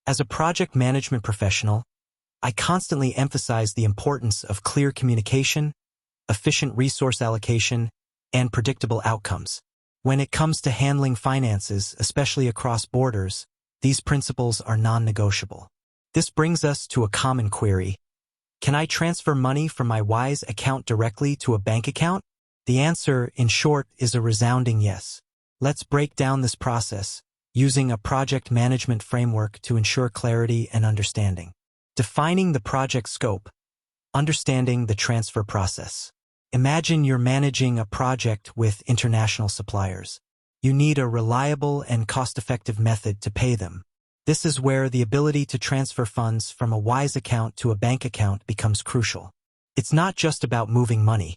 As a project management professional, I constantly emphasize the importance of clear communication, efficient resource allocation, and predictable outcomes. When it comes to handling finances, especially across borders, these principles are non-negotiable. This brings us to a common query. Can I transfer money from my Wise account directly to a bank account? The answer, in short, is a resounding yes. Let's break down this process, using a project management framework to ensure clarity and understanding. Defining the project scope. Understanding the transfer process. Imagine you're managing a project with international suppliers. You need a reliable and cost-effective method to pay them. This is where the ability to transfer funds from a Wise account to a bank account becomes crucial. It's not just about moving money.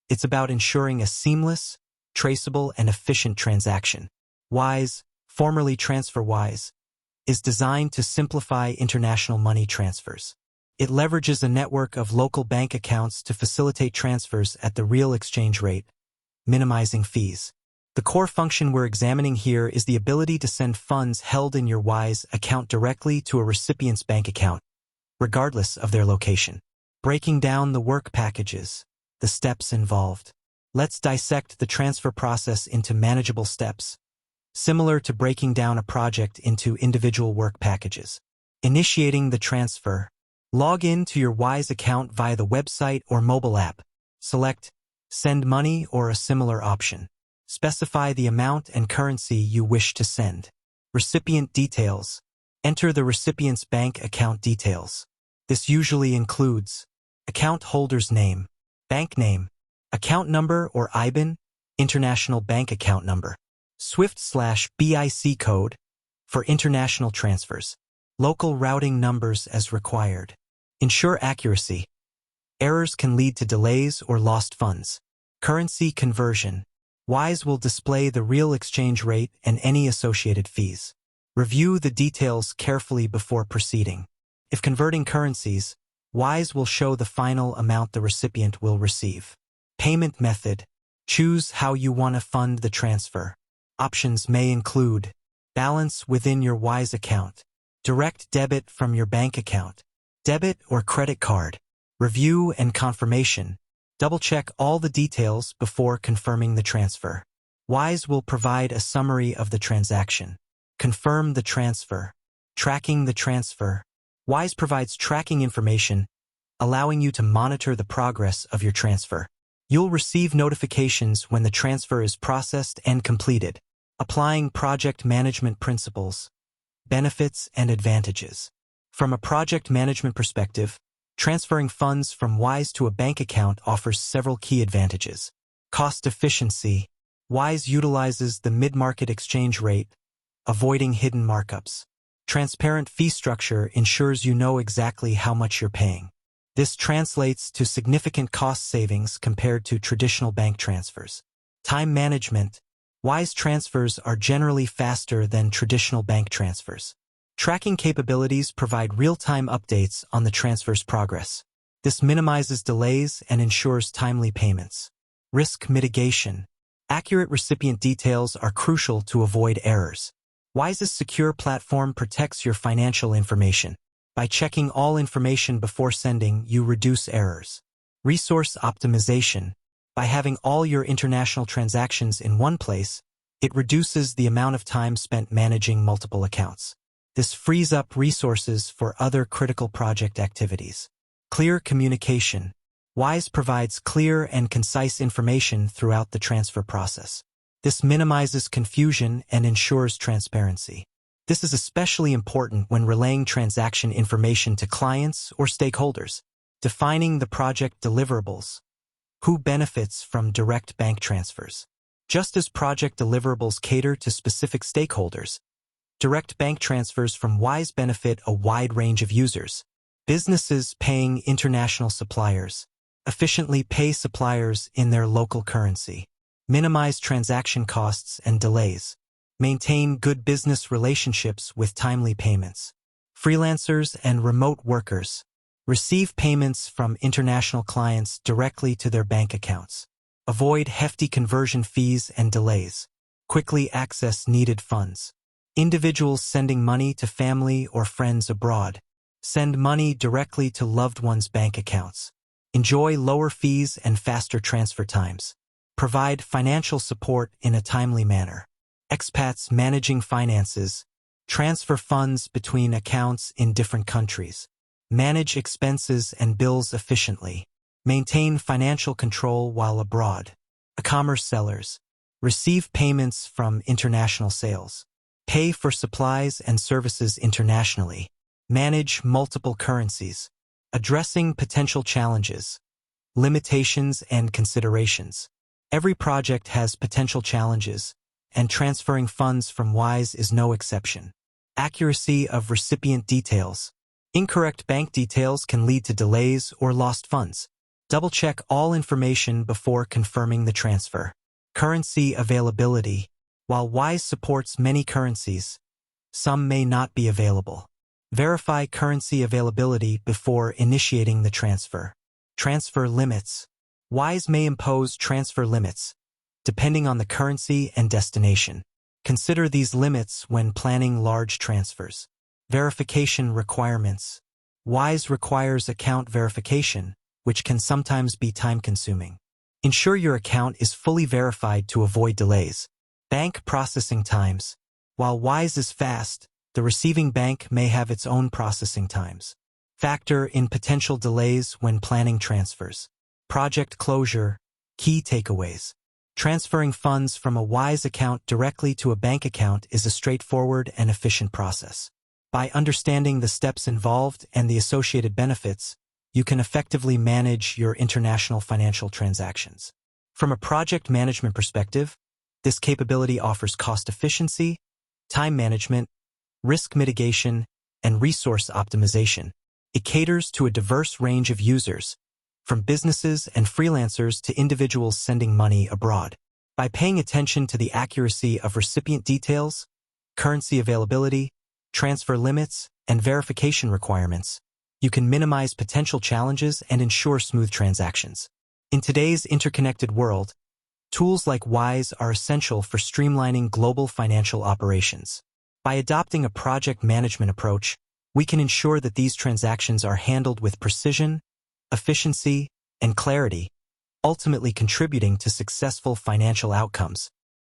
It's about ensuring a seamless, traceable, and efficient transaction. Wise, formerly TransferWise, is designed to simplify international money transfers. It leverages a network of local bank accounts to facilitate transfers at the real exchange rate, minimizing fees. The core function we're examining here is the ability to send funds held in your Wise account directly to a recipient's bank account, regardless of their location. Breaking down the work packages, the steps involved. Let's dissect the transfer process into manageable steps, similar to breaking down a project into individual work packages. Initiating the transfer. Log in to your Wise account via the website or mobile app. Select Send Money or a similar option. Specify the amount and currency you wish to send. Recipient details. Enter the recipient's bank account details. This usually includes account holder's name, bank name, account number or IBAN, international bank account number, SWIFT/BIC code for international transfers, local routing numbers as required. Ensure accuracy. Errors can lead to delays or lost funds. Currency conversion. Wise will display the real exchange rate and any associated fees. Review the details carefully before proceeding. If converting currencies, Wise will show the final amount the recipient will receive. Payment method. Choose how you want to fund the transfer. Options may include balance within your Wise account, direct debit from your bank account, debit or credit card, review and confirmation. Double-check all the details before confirming the transfer. Wise will provide a summary of the transaction. Confirm the transfer. Tracking the transfer. Wise provides tracking information, allowing you to monitor the progress of your transfer. You'll receive notifications when the transfer is processed and completed. Applying project management principles. Benefits and advantages. From a project management perspective, transferring funds from Wise to a bank account offers several key advantages. Cost efficiency. Wise utilizes the mid-market exchange rate, avoiding hidden markups. Transparent fee structure ensures you know exactly how much you're paying. This translates to significant cost savings compared to traditional bank transfers. Time management. Wise transfers are generally faster than traditional bank transfers. Tracking capabilities provide real-time updates on the transfer's progress. This minimizes delays and ensures timely payments. Risk mitigation. Accurate recipient details are crucial to avoid errors. Wise's secure platform protects your financial information. By checking all information before sending, you reduce errors. Resource optimization. By having all your international transactions in one place, it reduces the amount of time spent managing multiple accounts. This frees up resources for other critical project activities. Clear communication. Wise provides clear and concise information throughout the transfer process. This minimizes confusion and ensures transparency. This is especially important when relaying transaction information to clients or stakeholders. Defining the project deliverables. Who benefits from direct bank transfers? Just as project deliverables cater to specific stakeholders, direct bank transfers from Wise benefit a wide range of users. Businesses paying international suppliers efficiently pay suppliers in their local currency, minimize transaction costs and delays, maintain good business relationships with timely payments. Freelancers and remote workers receive payments from international clients directly to their bank accounts. Avoid hefty conversion fees and delays. Quickly access needed funds. Individuals sending money to family or friends abroad. Send money directly to loved ones' bank accounts. Enjoy lower fees and faster transfer times. Provide financial support in a timely manner. Expats managing finances. Transfer funds between accounts in different countries. Manage expenses and bills efficiently. Maintain financial control while abroad. E-commerce sellers. Receive payments from international sales. Pay for supplies and services internationally. Manage multiple currencies. Addressing potential challenges. Limitations and considerations. Every project has potential challenges, and transferring funds from Wise is no exception. Accuracy of recipient details. Incorrect bank details can lead to delays or lost funds. Double-check all information before confirming the transfer. Currency availability. While Wise supports many currencies, some may not be available. Verify currency availability before initiating the transfer. Transfer limits. Wise may impose transfer limits, depending on the currency and destination. Consider these limits when planning large transfers. Verification requirements. Wise requires account verification, which can sometimes be time-consuming. Ensure your account is fully verified to avoid delays. Bank processing times. While Wise is fast, the receiving bank may have its own processing times. Factor in potential delays when planning transfers. Project closure. Key takeaways. Transferring funds from a Wise account directly to a bank account is a straightforward and efficient process. By understanding the steps involved and the associated benefits, you can effectively manage your international financial transactions. From a project management perspective, this capability offers cost efficiency, time management, risk mitigation, and resource optimization. It caters to a diverse range of users, from businesses and freelancers to individuals sending money abroad. By paying attention to the accuracy of recipient details, currency availability, transfer limits, and verification requirements, you can minimize potential challenges and ensure smooth transactions. In today's interconnected world, tools like Wise are essential for streamlining global financial operations. By adopting a project management approach, we can ensure that these transactions are handled with precision, efficiency, and clarity, ultimately contributing to successful financial outcomes.